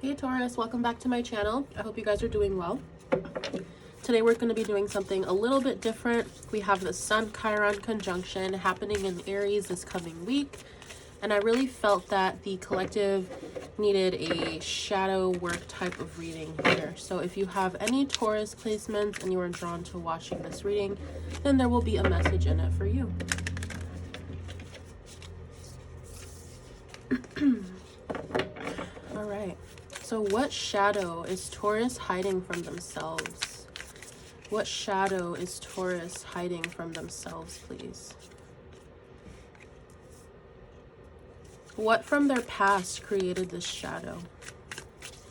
Hey Taurus, welcome back to my channel. I hope you guys are doing well. Today we're going to be doing something a little bit different. We have the Sun Chiron conjunction happening in Aries this coming week, and I really felt that the collective needed a shadow work type of reading here. So if you have any Taurus placements and you are drawn to watching this reading, then there will be a message in it for you. All right. So what shadow is Taurus hiding from themselves? What shadow is Taurus hiding from themselves, please? What from their past created this shadow?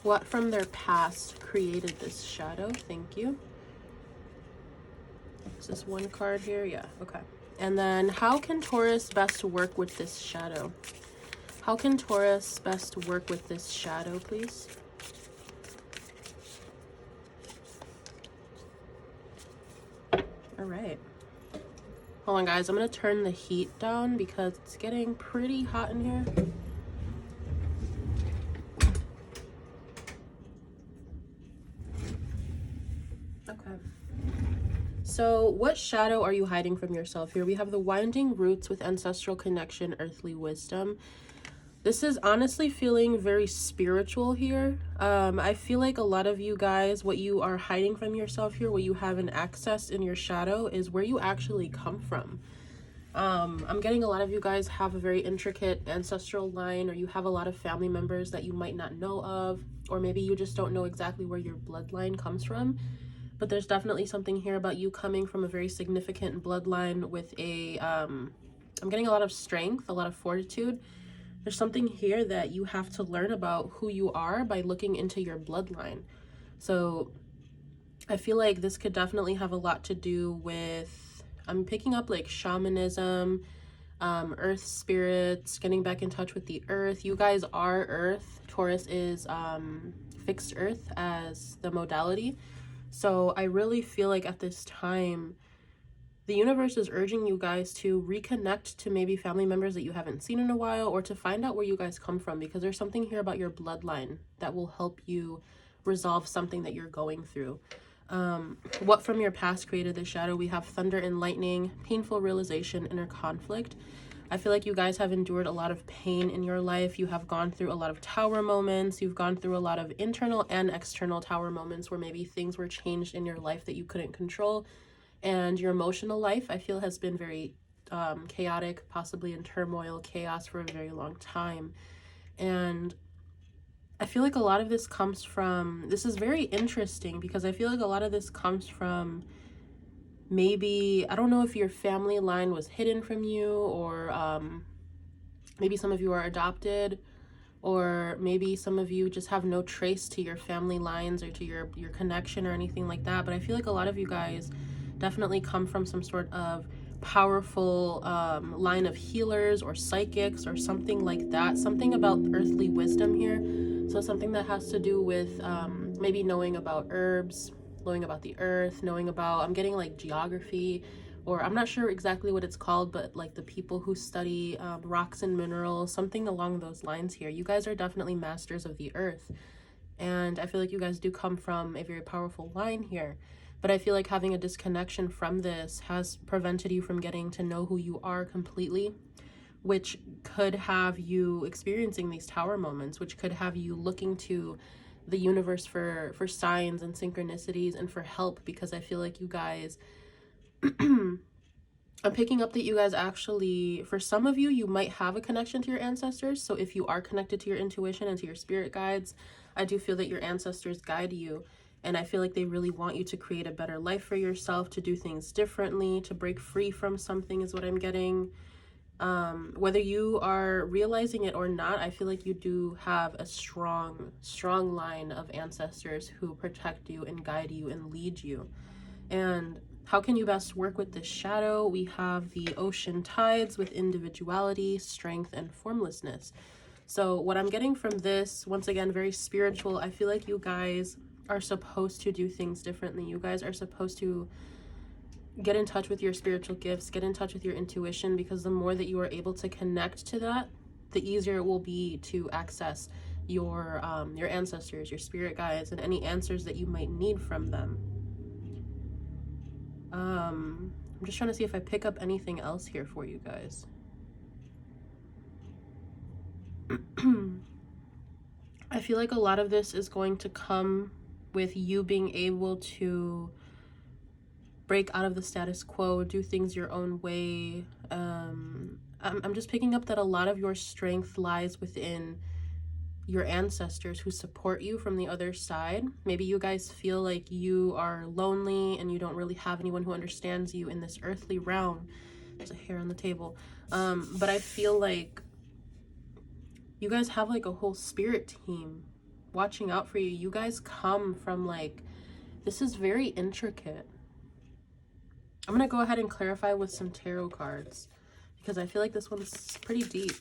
What from their past created this shadow? Thank you. Is this one card here? Yeah, okay. And then how can Taurus best work with this shadow? How can Taurus best work with this shadow, please? All right. Hold on, guys. I'm going to turn the heat down because it's getting pretty hot in here. Okay. So what shadow are you hiding from yourself here? We have the winding roots with ancestral connection, earthly wisdom. This is honestly feeling very spiritual here. I feel like a lot of you guys, what you are hiding from yourself here, what you have in access in your shadow is where you actually come from. I'm getting a lot of you guys have a very intricate ancestral line, or you have a lot of family members that you might not know of, or maybe you just don't know exactly where your bloodline comes from. But there's definitely something here about you coming from a very significant bloodline with a, I'm getting a lot of strength, a lot of fortitude. There's something here that you have to learn about who you are by looking into your bloodline. So I feel like this could definitely have a lot to do with, I'm picking up like shamanism, earth spirits, getting back in touch with the earth. You guys are earth. Taurus is fixed earth as the modality. So I really feel like at this time, the universe is urging you guys to reconnect to maybe family members that you haven't seen in a while, or to find out where you guys come from, because there's something here about your bloodline that will help you resolve something that you're going through. What from your past created this shadow? We have thunder and lightning, painful realization, inner conflict. I feel like you guys have endured a lot of pain in your life. You have gone through a lot of tower moments. You've gone through a lot of internal and external tower moments where maybe things were changed in your life that you couldn't control. And your emotional life, I feel, has been very chaotic, possibly in turmoil, chaos for a very long time. And I feel like a lot of this comes from, this is very interesting because I feel like a lot of this comes from maybe, I don't know if your family line was hidden from you, or maybe some of you are adopted, or maybe some of you just have no trace to your family lines or to your connection or anything like that. But I feel like a lot of you guys definitely come from some sort of powerful line of healers or psychics or something like that. Something about earthly wisdom here. So something that has to do with maybe knowing about herbs, knowing about the earth, knowing about, I'm getting like geography, or I'm not sure exactly what it's called, but like the people who study rocks and minerals, something along those lines here. You guys are definitely masters of the earth. And I feel like you guys do come from a very powerful line here. But I feel like having a disconnection from this has prevented you from getting to know who you are completely, which could have you experiencing these tower moments, which could have you looking to the universe for signs and synchronicities and for help, because I feel like you guys, I'm picking up that you guys actually, for some of you, you might have a connection to your ancestors. So if you are connected to your intuition and to your spirit guides, I do feel that your ancestors guide you. And I feel like they really want you to create a better life for yourself, to do things differently, to break free from something is what I'm getting. Whether you are realizing it or not, I feel like you do have a strong line of ancestors who protect you and guide you and lead you. And how can you best work with this shadow? We have the ocean tides with individuality, strength, and formlessness. So what I'm getting from this, once again, very spiritual. I feel like you guys are supposed to do things differently. You guys are supposed to get in touch with your spiritual gifts, get in touch with your intuition, because the more that you are able to connect to that, the easier it will be to access your ancestors, your spirit guides, and any answers that you might need from them. I'm just trying to see if I pick up anything else here for you guys. I feel like a lot of this is going to come with you being able to break out of the status quo, do things your own way. I'm just picking up that a lot of your strength lies within your ancestors who support you from the other side. Maybe you guys feel like you are lonely and you don't really have anyone who understands you in this earthly realm. There's a hair on the table. But I feel like you guys have like a whole spirit team watching out for you. You guys come from like, this is very intricate. I'm gonna go ahead and clarify with some tarot cards because I feel like this one's pretty deep.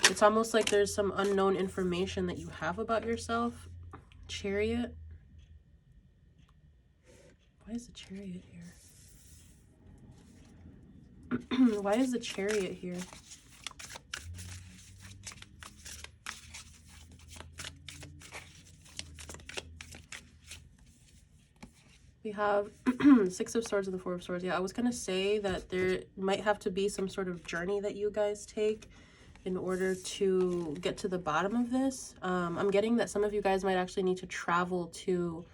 It's almost like there's some unknown information that you have about yourself. Chariot. Why is the Chariot here? Why is the Chariot here? We have Six of Swords and the Four of Swords. Yeah, I was gonna say that there might have to be some sort of journey that you guys take in order to get to the bottom of this. I'm getting that some of you guys might actually need to travel to,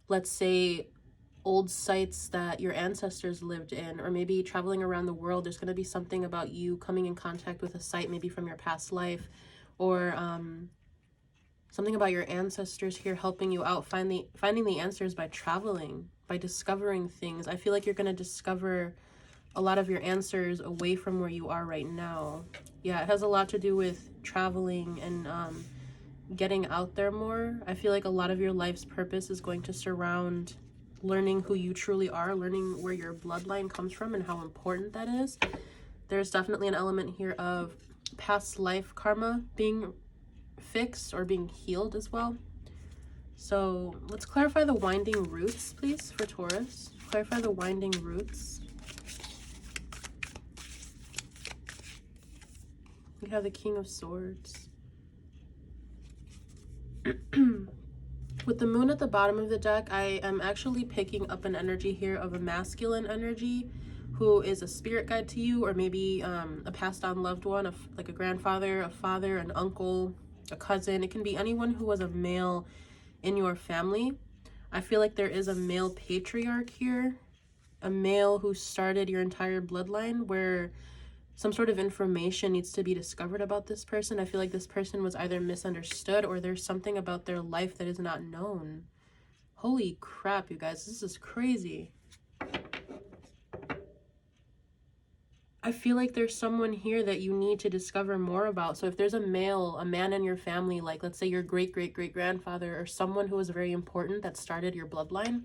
let's say, old sites that your ancestors lived in, or maybe traveling around the world. There's going to be something about you coming in contact with a site maybe from your past life, or something about your ancestors here helping you out, finding the answers by traveling, by discovering things. I feel like you're going to discover a lot of your answers away from where you are right now. Yeah, it has a lot to do with traveling and getting out there more. I feel like a lot of your life's purpose is going to surround learning who you truly are, learning where your bloodline comes from and how important that is. There's definitely an element here of past life karma being fixed or being healed as well. So let's clarify the winding roots, please, for Taurus. Clarify the winding roots. We have the King of Swords. With the moon at the bottom of the deck, I am actually picking up an energy here of a masculine energy who is a spirit guide to you, or maybe a passed on loved one, like a grandfather, a father, an uncle, a cousin. It can be anyone who was a male in your family. I feel like there is a male patriarch here, a male who started your entire bloodline, where some sort of information needs to be discovered about this person. I feel like this person was either misunderstood or there's something about their life that is not known. Holy crap, you guys, this is crazy. I feel like there's someone here that you need to discover more about. So if there's a man in your family, like let's say your great-great-great-grandfather or someone who was very important that started your bloodline,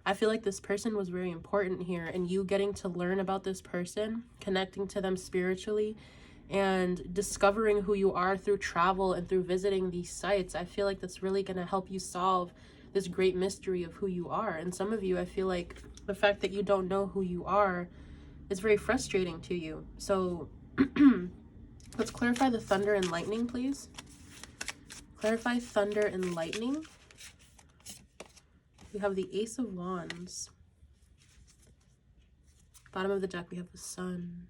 I feel like this person was very important here, and you getting to learn about this person, connecting to them spiritually, and discovering who you are through travel and through visiting these sites. I feel like that's really going to help you solve this great mystery of who you are. And some of you, I feel like the fact that you don't know who you are is very frustrating to you. So let's clarify the thunder and lightning, please. Clarify thunder and lightning. We have the Ace of Wands. Bottom of the deck, we have the Sun.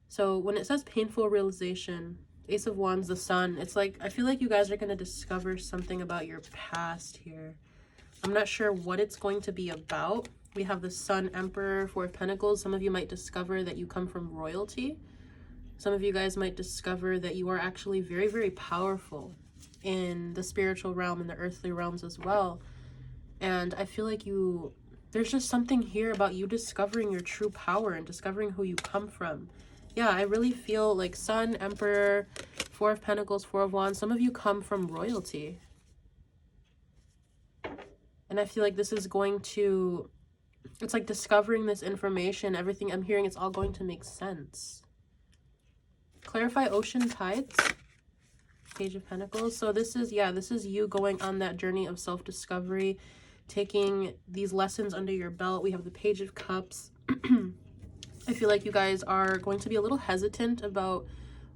So when it says painful realization, Ace of Wands, the Sun, it's like, I feel like you guys are going to discover something about your past here. I'm not sure what it's going to be about. We have the Sun, Emperor, Four of Pentacles. Some of you might discover that you come from royalty. Some of you guys might discover that you are actually very, very powerful in the spiritual realm and the earthly realms as well. And I feel like there's just something here about you discovering your true power and discovering who you come from. Yeah, I really feel like Sun, Emperor, Four of Pentacles, Four of Wands. Some of you come from royalty. And I feel like this is going to, it's like discovering this information, everything I'm hearing, it's all going to make sense. Clarify ocean tides. Page of Pentacles. So this is, yeah, this is you going on that journey of self-discovery, taking these lessons under your belt. We have the Page of Cups. I feel like you guys are going to be a little hesitant about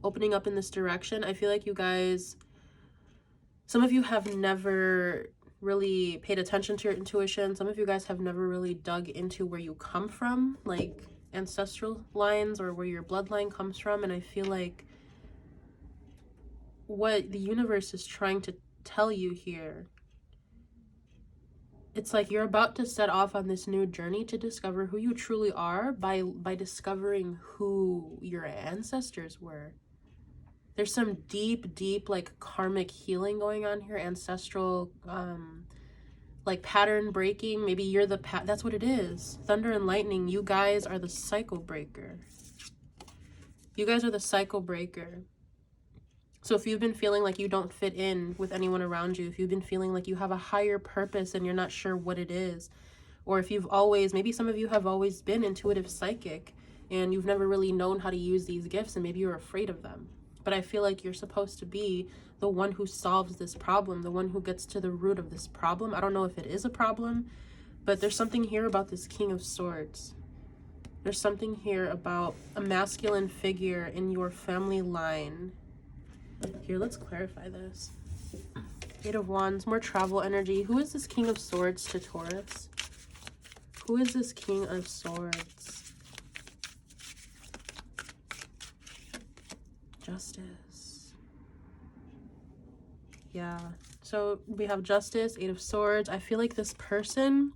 opening up in this direction. I feel like you guys, some of you have never really paid attention to your intuition. Some of you guys have never really dug into where you come from, like ancestral lines or where your bloodline comes from. And I feel like what the universe is trying to tell you here, it's like you're about to set off on this new journey to discover who you truly are by discovering who your ancestors were. There's some deep like karmic healing going on here, ancestral like pattern breaking. Maybe you're the that's what it is. Thunder and lightning, you guys are the cycle breaker. You guys are the cycle breaker. So if you've been feeling like you don't fit in with anyone around you, if you've been feeling like you have a higher purpose and you're not sure what it is, or if you've always, maybe some of you have always been intuitive psychic and you've never really known how to use these gifts and maybe you're afraid of them. But I feel like you're supposed to be the one who solves this problem, the one who gets to the root of this problem. I don't know if it is a problem, but there's something here about this King of Swords. There's something here about a masculine figure in your family line. Here, let's clarify this. Eight of Wands, more travel energy. Who is this King of Swords to Taurus? Who is this King of Swords? Justice. Yeah. So we have Justice, Eight of Swords. I feel like this person,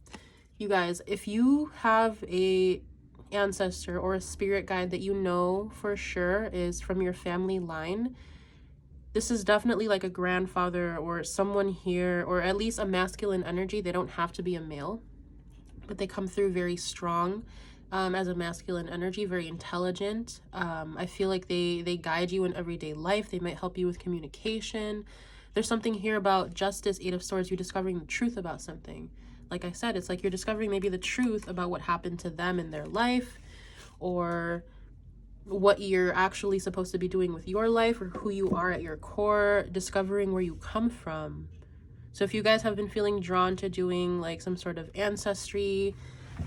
you guys, if you have a ancestor or a spirit guide that you know for sure is from your family line, this is definitely like a grandfather or someone here, or at least a masculine energy. They don't have to be a male, but they come through very strong as a masculine energy, very intelligent. I feel like they guide you in everyday life. They might help you with communication. There's something here about Justice, Eight of Swords, you're discovering the truth about something. Like I said, it's like you're discovering maybe the truth about what happened to them in their life, or what you're actually supposed to be doing with your life, or who you are at your core, discovering where you come from. So if you guys have been feeling drawn to doing like some sort of ancestry,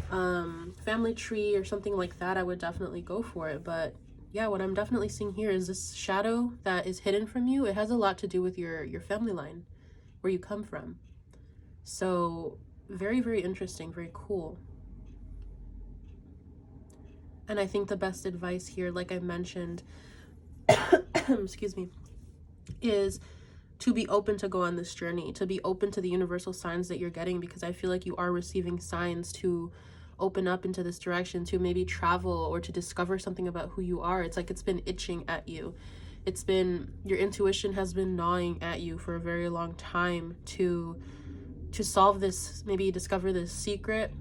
family tree or something like that, I would definitely go for it. But yeah, what I'm definitely seeing here is this shadow that is hidden from you. It has a lot to do with your family line, where you come from. So very, very interesting, very cool. And I think the best advice here, like I mentioned, excuse me, is to be open to go on this journey, to be open to the universal signs that you're getting, because I feel like you are receiving signs to open up into this direction, to maybe travel or to discover something about who you are. It's like it's been itching at you. It's been, your intuition has been gnawing at you for a very long time to solve this, maybe discover this secret,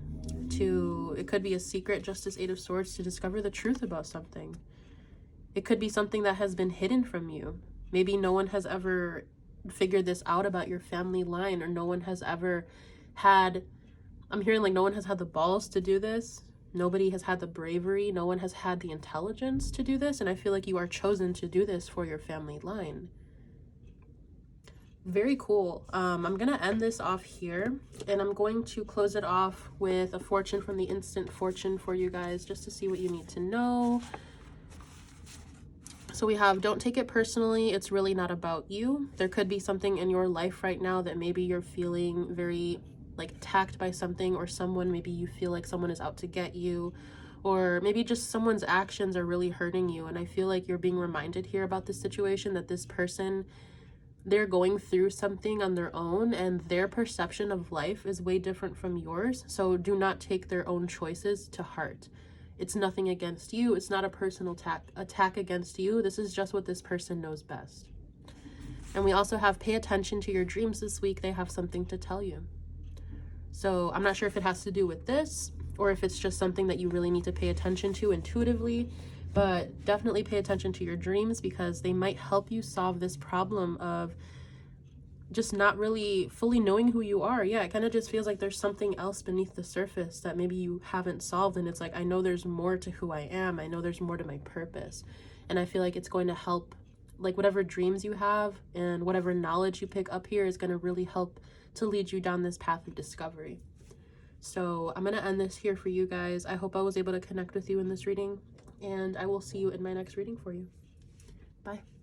it could be a secret, Justice, Eight of Swords, to discover the truth about something. It could be something that has been hidden from you. Maybe no one has ever figured this out about your family line, or no one has ever had, I'm hearing like no one has had the balls to do this. Nobody has had the bravery. No one has had the intelligence to do this. And I feel like you are chosen to do this for your family line. Very cool. I'm gonna end this off here, and I'm going to close it off with a fortune from the Instant Fortune for you guys, just to see what you need to know. So we have, don't take it personally. It's really not about you. There could be something in your life right now that maybe you're feeling very like attacked by something, or someone, maybe you feel like someone is out to get you, or maybe just someone's actions are really hurting you. And I feel like you're being reminded here about this situation, that this person, they're going through something on their own, and their perception of life is way different from yours. So do not take their own choices to heart. It's nothing against you. It's not a personal attack against you. This is just what this person knows best. And we also have, pay attention to your dreams this week. They have something to tell you. So I'm not sure if it has to do with this, or if it's just something that you really need to pay attention to intuitively. But definitely pay attention to your dreams, because they might help you solve this problem of just not really fully knowing who you are. Yeah, it kind of just feels like there's something else beneath the surface that maybe you haven't solved. And it's like, I know there's more to who I am. I know there's more to my purpose. And I feel like it's going to help, like whatever dreams you have and whatever knowledge you pick up here is going to really help to lead you down this path of discovery. So I'm going to end this here for you guys. I hope I was able to connect with you in this reading, and I will see you in my next reading for you. Bye.